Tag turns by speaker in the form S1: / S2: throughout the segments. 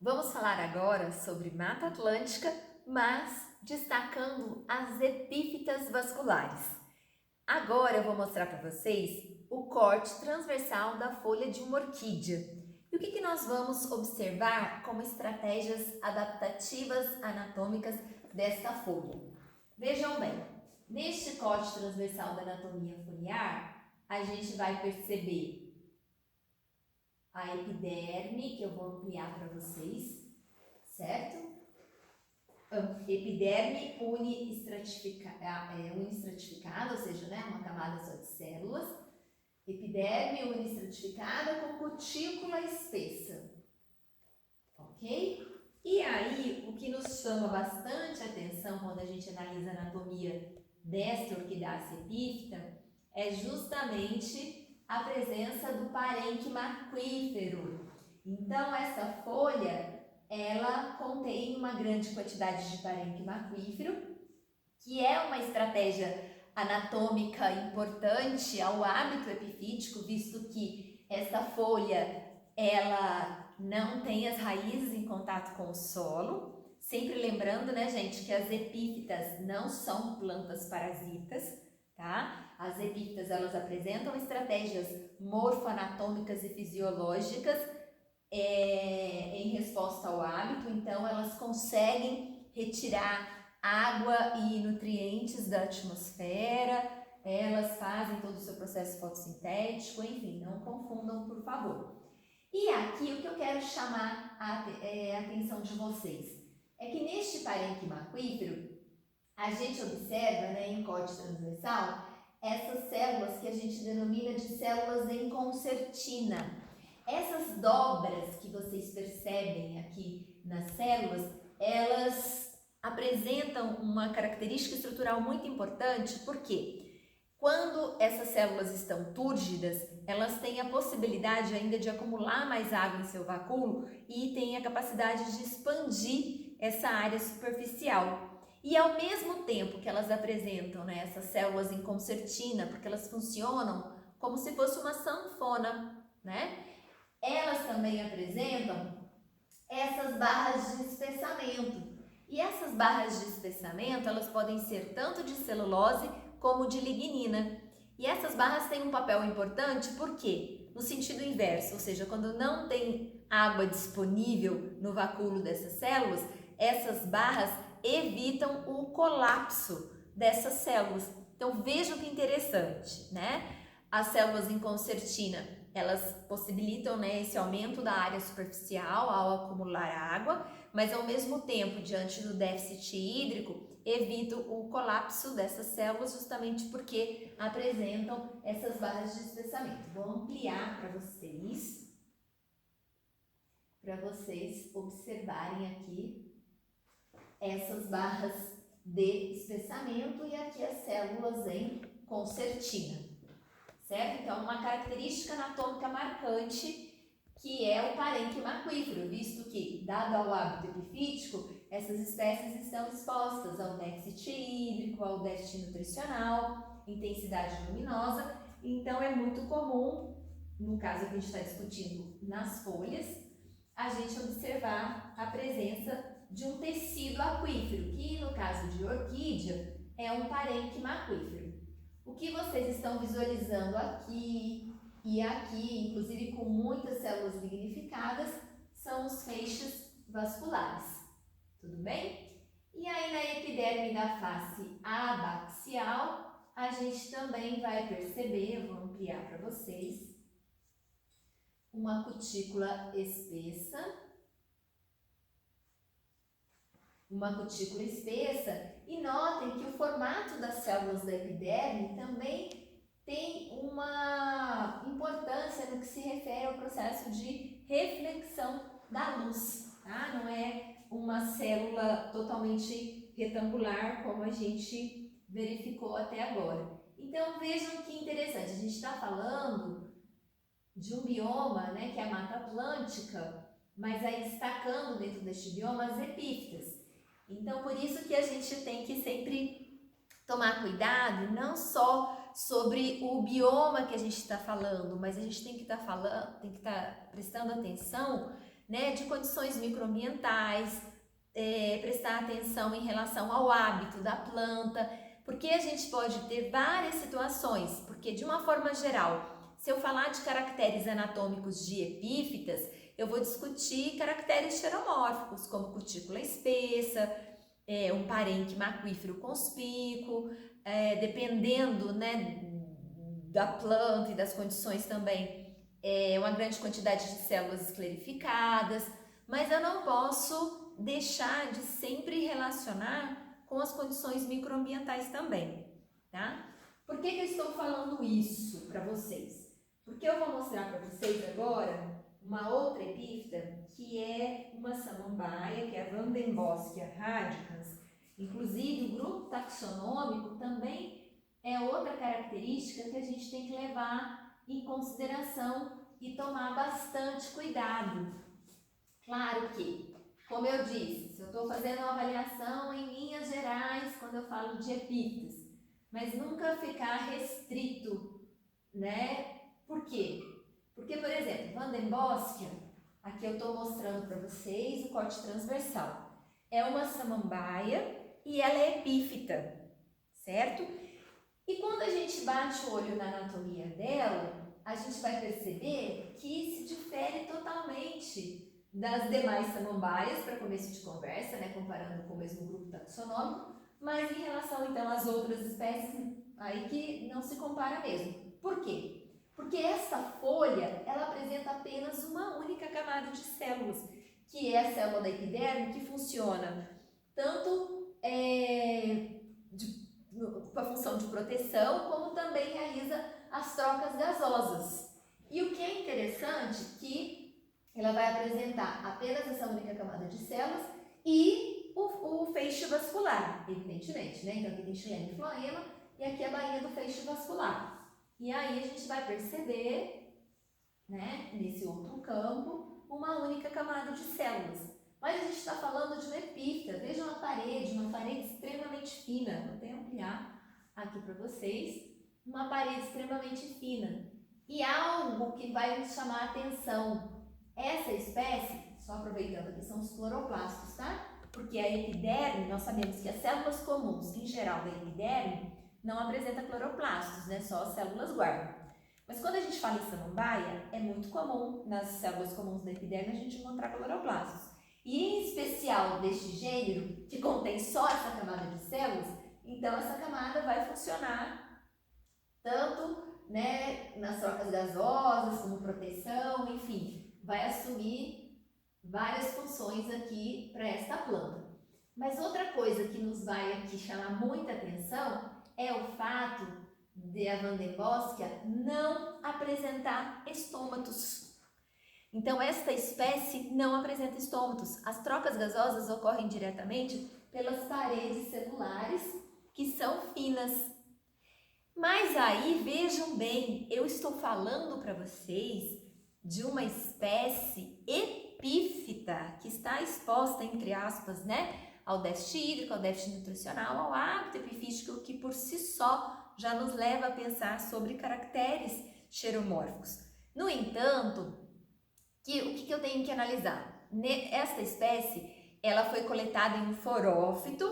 S1: Vamos falar agora sobre Mata Atlântica, mas destacando as epífitas vasculares. Agora eu vou mostrar para vocês o corte transversal da folha de uma orquídea. E o que nós vamos observar como estratégias adaptativas anatômicas desta folha? Vejam bem, neste corte transversal da anatomia foliar, a gente vai perceber a epiderme, que eu vou ampliar para vocês, certo? Epiderme unistratificada, ou seja, né, uma camada só de células. Epiderme unistratificada com cutícula espessa, ok? E aí, o que nos chama bastante atenção quando a gente analisa a anatomia desta orquidácea epífita é justamente a presença do parênquima aquífero. Então, essa folha, ela contém uma grande quantidade de parênquima aquífero, que é uma estratégia anatômica importante ao hábito epifítico, visto que essa folha, ela não tem as raízes em contato com o solo. Sempre lembrando, né, gente, que as epífitas não são plantas parasitas, tá? As epífitas, elas apresentam estratégias morfoanatômicas e fisiológicas em resposta ao hábito, então elas conseguem retirar água e nutrientes da atmosfera, elas fazem todo o seu processo fotossintético, enfim, não confundam, por favor. E aqui o que eu quero chamar a atenção de vocês é que neste parênquima aquífero, a gente observa, né, em corte transversal, essas células que a gente denomina de células em concertina. Essas dobras que vocês percebem aqui nas células, elas apresentam uma característica estrutural muito importante, porque quando essas células estão túrgidas, elas têm a possibilidade ainda de acumular mais água em seu vacúolo e têm a capacidade de expandir essa área superficial. E ao mesmo tempo que elas apresentam, né, essas células em concertina, porque elas funcionam como se fosse uma sanfona, né? Elas também apresentam essas barras de espessamento. E essas barras de espessamento, elas podem ser tanto de celulose como de lignina. E essas barras têm um papel importante, por quê? No sentido inverso, ou seja, quando não tem água disponível no vacúolo dessas células, essas barras evitam o colapso dessas células. Então vejam que interessante, né? As células em concertina, elas possibilitam, né, esse aumento da área superficial ao acumular água, mas ao mesmo tempo, diante do déficit hídrico, evitam o colapso dessas células justamente porque apresentam essas barras de espessamento. Vou ampliar para vocês observarem aqui essas barras de espessamento e aqui as células em concertina, certo? Então, uma característica anatômica marcante que é o parênquima aquífero, visto que, dado ao hábito epifítico, essas espécies estão expostas ao déficit hídrico, ao déficit nutricional, intensidade luminosa, então é muito comum, no caso que a gente está discutindo nas folhas, a gente observar a presença de um tecido aquífero, que no caso de orquídea é um parênquima aquífero. O que vocês estão visualizando aqui e aqui, inclusive com muitas células lignificadas, são os feixes vasculares, tudo bem? E aí na epiderme da face abaxial, a gente também vai perceber, eu vou ampliar para vocês, uma cutícula espessa, e notem que o formato das células da epiderme também tem uma importância no que se refere ao processo de reflexão da luz, tá? Não é uma célula totalmente retangular como a gente verificou até agora. Então vejam que interessante, a gente está falando de um bioma, né, que é a Mata Atlântica, mas aí destacando dentro deste bioma as epífitas. Então, por isso que a gente tem que sempre tomar cuidado, não só sobre o bioma que a gente está falando, mas a gente tem que estar prestando atenção né, de condições microambientais, prestar atenção em relação ao hábito da planta, porque a gente pode ter várias situações, porque de uma forma geral, se eu falar de caracteres anatômicos de epífitas, eu vou discutir caracteres xeromórficos, como cutícula espessa, um parênquima aquífero conspícuo, dependendo, né, da planta e das condições também, uma grande quantidade de células esclerificadas, mas eu não posso deixar de sempre relacionar com as condições microambientais também, tá? Por que eu estou falando isso para vocês? Porque eu vou mostrar para vocês agora uma outra epífita que é uma samambaia, que é a Vandenboschia radicans. Inclusive o grupo taxonômico também é outra característica que a gente tem que levar em consideração e tomar bastante cuidado. Claro que, como eu disse, se eu estou fazendo uma avaliação em linhas gerais quando eu falo de epífitas, mas nunca ficar restrito, né? Por quê? Porque, por exemplo, Vandenboschia, aqui eu estou mostrando para vocês o corte transversal. É uma samambaia e ela é epífita, certo? E quando a gente bate o olho na anatomia dela, a gente vai perceber que se difere totalmente das demais samambaias, para começo de conversa, né, comparando com o mesmo grupo taxonômico, mas em relação então às outras espécies, aí que não se compara mesmo. Por quê? Porque essa folha, ela apresenta apenas uma única camada de células, que é a célula da epiderme, que funciona tanto com a função de proteção, como também realiza as trocas gasosas. E o que é interessante é que ela vai apresentar apenas essa única camada de células e o feixe vascular, evidentemente, né? Então aqui tem xilema e floema e aqui a bainha do feixe vascular. E aí a gente vai perceber, né, nesse outro campo, uma única camada de células. Mas a gente está falando de uma epífita. Veja uma parede extremamente fina. Vou até ampliar aqui para vocês. Uma parede extremamente fina. E algo que vai nos chamar a atenção. Essa espécie, só aproveitando aqui, são os cloroplastos, tá? Porque a epiderme, nós sabemos que as células comuns, em geral, da epiderme, não apresenta cloroplastos, né? Só as células guarda. Mas quando a gente fala em samambaia, é muito comum nas células comuns da epiderme a gente encontrar cloroplastos. E em especial deste gênero, que contém só essa camada de células, então essa camada vai funcionar tanto, né, nas trocas gasosas, como proteção, enfim, vai assumir várias funções aqui para esta planta. Mas outra coisa que nos vai aqui chamar muita atenção é o fato de a Vandenboschia não apresentar estômatos. Então, esta espécie não apresenta estômatos. As trocas gasosas ocorrem diretamente pelas paredes celulares, que são finas. Mas aí, vejam bem, eu estou falando para vocês de uma espécie epífita, que está exposta, entre aspas, né, ao déficit hídrico, ao déficit nutricional, ao hábito epifítico, que por si só já nos leva a pensar sobre caracteres xeromórficos. No entanto, o que eu tenho que analisar? Esta espécie, ela foi coletada em um forófito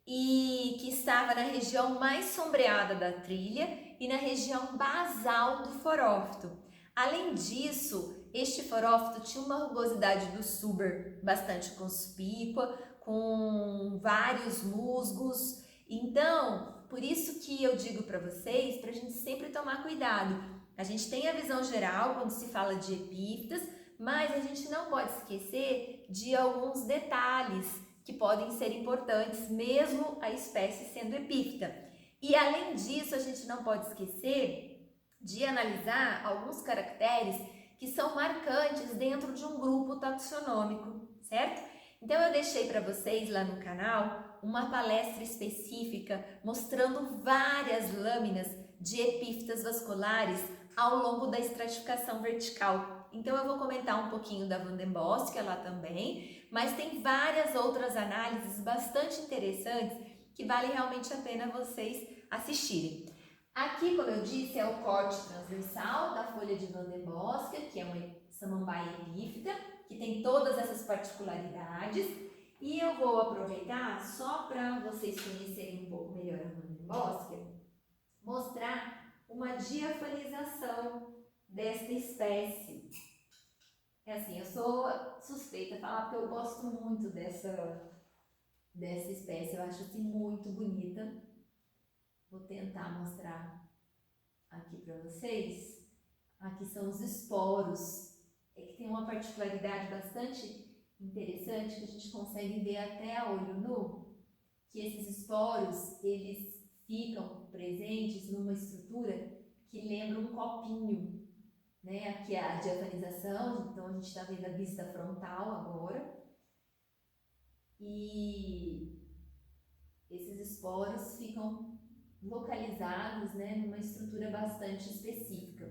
S1: e que estava na região mais sombreada da trilha e na região basal do forófito. Além disso, este forófito tinha uma rugosidade do suber bastante conspícua, com vários musgos. Então, por isso que eu digo para vocês, para a gente sempre tomar cuidado. A gente tem a visão geral quando se fala de epífitas, mas a gente não pode esquecer de alguns detalhes que podem ser importantes, mesmo a espécie sendo epífita. E além disso, a gente não pode esquecer de analisar alguns caracteres que são marcantes dentro de um grupo taxonômico, certo? Então eu deixei para vocês lá no canal uma palestra específica mostrando várias lâminas de epífitas vasculares ao longo da estratificação vertical. Então eu vou comentar um pouquinho da Vandenboschia lá também, mas tem várias outras análises bastante interessantes que vale realmente a pena vocês assistirem. Aqui, como eu disse, é o corte transversal da folha de Vandenboschia, que é uma samambaia epífita, que tem todas essas particularidades. E eu vou aproveitar só para vocês conhecerem um pouco melhor a Mammiboscia, mostrar uma diafanização desta espécie. É assim, eu sou suspeita a falar porque eu gosto muito dessa espécie, eu acho assim muito bonita. Vou tentar mostrar aqui para vocês. Aqui são os esporos. É que tem uma particularidade bastante interessante que a gente consegue ver até a olho nu, que esses esporos, eles ficam presentes numa estrutura que lembra um copinho, né? Aqui é a diafanização, então a gente está vendo a vista frontal agora. E esses esporos ficam localizados, né, numa estrutura bastante específica,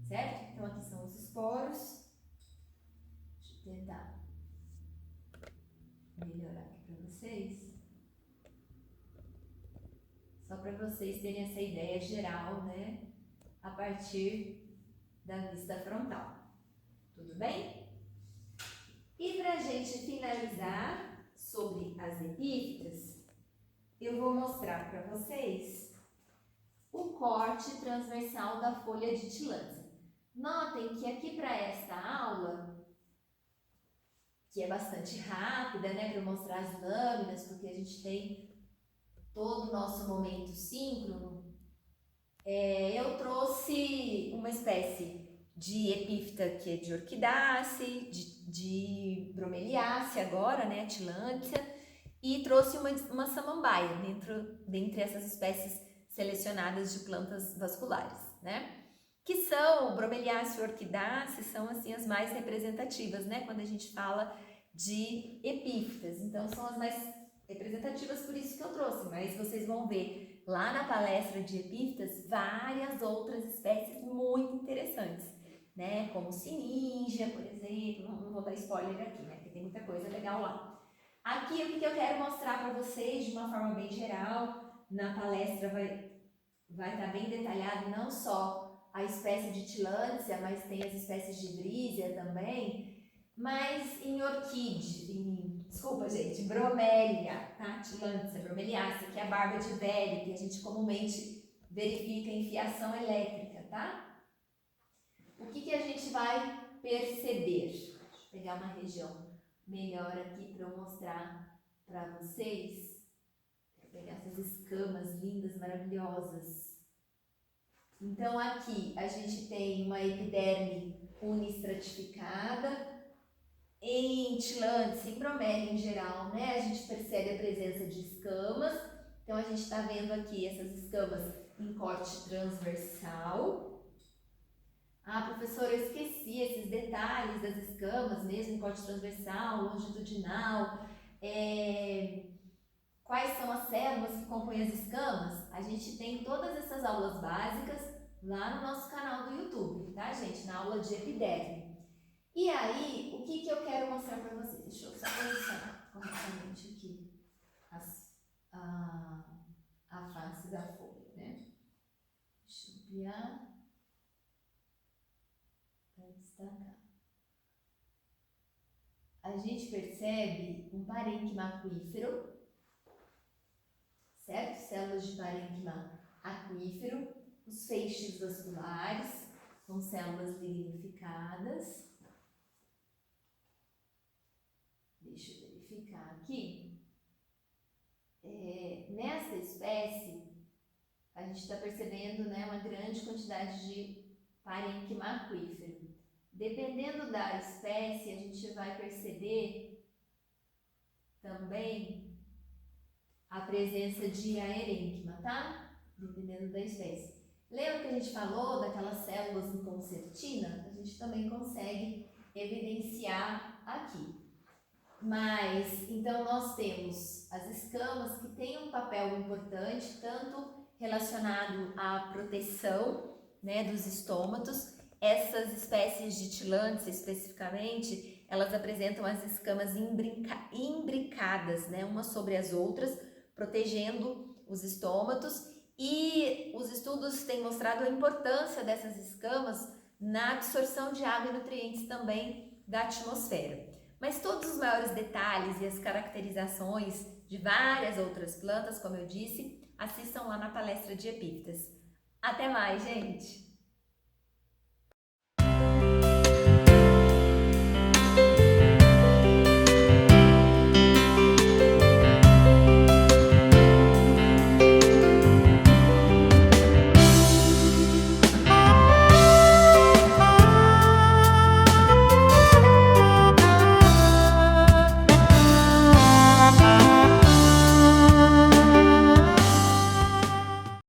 S1: certo? Então aqui são os esporos. Deixa eu tentar melhorar aqui para vocês. Só para vocês terem essa ideia geral, né, a partir da vista frontal. Tudo bem? E para a gente finalizar sobre as epífitas, eu vou mostrar para vocês o corte transversal da folha de tilândsia. Notem que aqui para esta aula, que é bastante rápida, né, para mostrar as lâminas, porque a gente tem todo o nosso momento síncrono, eu trouxe uma espécie de epífita que é de orquidácea, de bromeliácea agora, né, a tilândsia, e trouxe uma samambaia dentre essas espécies selecionadas de plantas vasculares, né? Que são, bromeliácea e orquidácea, são assim as mais representativas, né? Quando a gente fala de epífitas, então são as mais representativas, por isso que eu trouxe, mas vocês vão ver lá na palestra de epífitas várias outras espécies muito interessantes, né? Como sininja, por exemplo, não vou dar spoiler aqui, né? Porque tem muita coisa legal lá. Aqui o que eu quero mostrar para vocês de uma forma bem geral, na palestra vai estar bem detalhado não só a espécie de tilândsia, mas tem as espécies de brísia também, mas em desculpa gente, bromélia, tá? Tilândsia, bromeliácea, que é a barba de velho, que a gente comumente verifica em fiação elétrica, tá? O que a gente vai perceber? Deixa eu pegar uma região melhor aqui para eu mostrar para vocês. Vou pegar essas escamas lindas, maravilhosas. Então aqui a gente tem uma epiderme unistratificada. Em tilândsia, em bromélia em geral, né, a gente percebe a presença de escamas. Então a gente está vendo aqui essas escamas em corte transversal. Ah, professora, eu esqueci esses detalhes das escamas, mesmo em corte transversal, longitudinal. Quais são as células que compõem as escamas? A gente tem todas essas aulas básicas lá no nosso canal do YouTube, tá, gente? Na aula de epiderme. E aí, o que eu quero mostrar para vocês? Deixa eu só posicionar corretamente aqui a face da folha, né? Deixa eu ampliar. Destacar. A gente percebe um parênquima aquífero, certo? Células de parênquima aquífero, os feixes vasculares, são células lignificadas. Deixa eu verificar aqui. Nessa espécie, a gente está percebendo, né, uma grande quantidade de parênquima aquífero. Dependendo da espécie, a gente vai perceber também a presença de aerênquima, tá? Dependendo da espécie. Lembra que a gente falou daquelas células em concertina? A gente também consegue evidenciar aqui. Mas, então nós temos as escamas que têm um papel importante, tanto relacionado à proteção, né, dos estômatos. Essas espécies de tilândsia, especificamente, elas apresentam as escamas imbricadas, né, umas sobre as outras, protegendo os estômatos. E os estudos têm mostrado a importância dessas escamas na absorção de água e nutrientes também da atmosfera. Mas todos os maiores detalhes e as caracterizações de várias outras plantas, como eu disse, assistam lá na palestra de epífitas. Até mais, gente!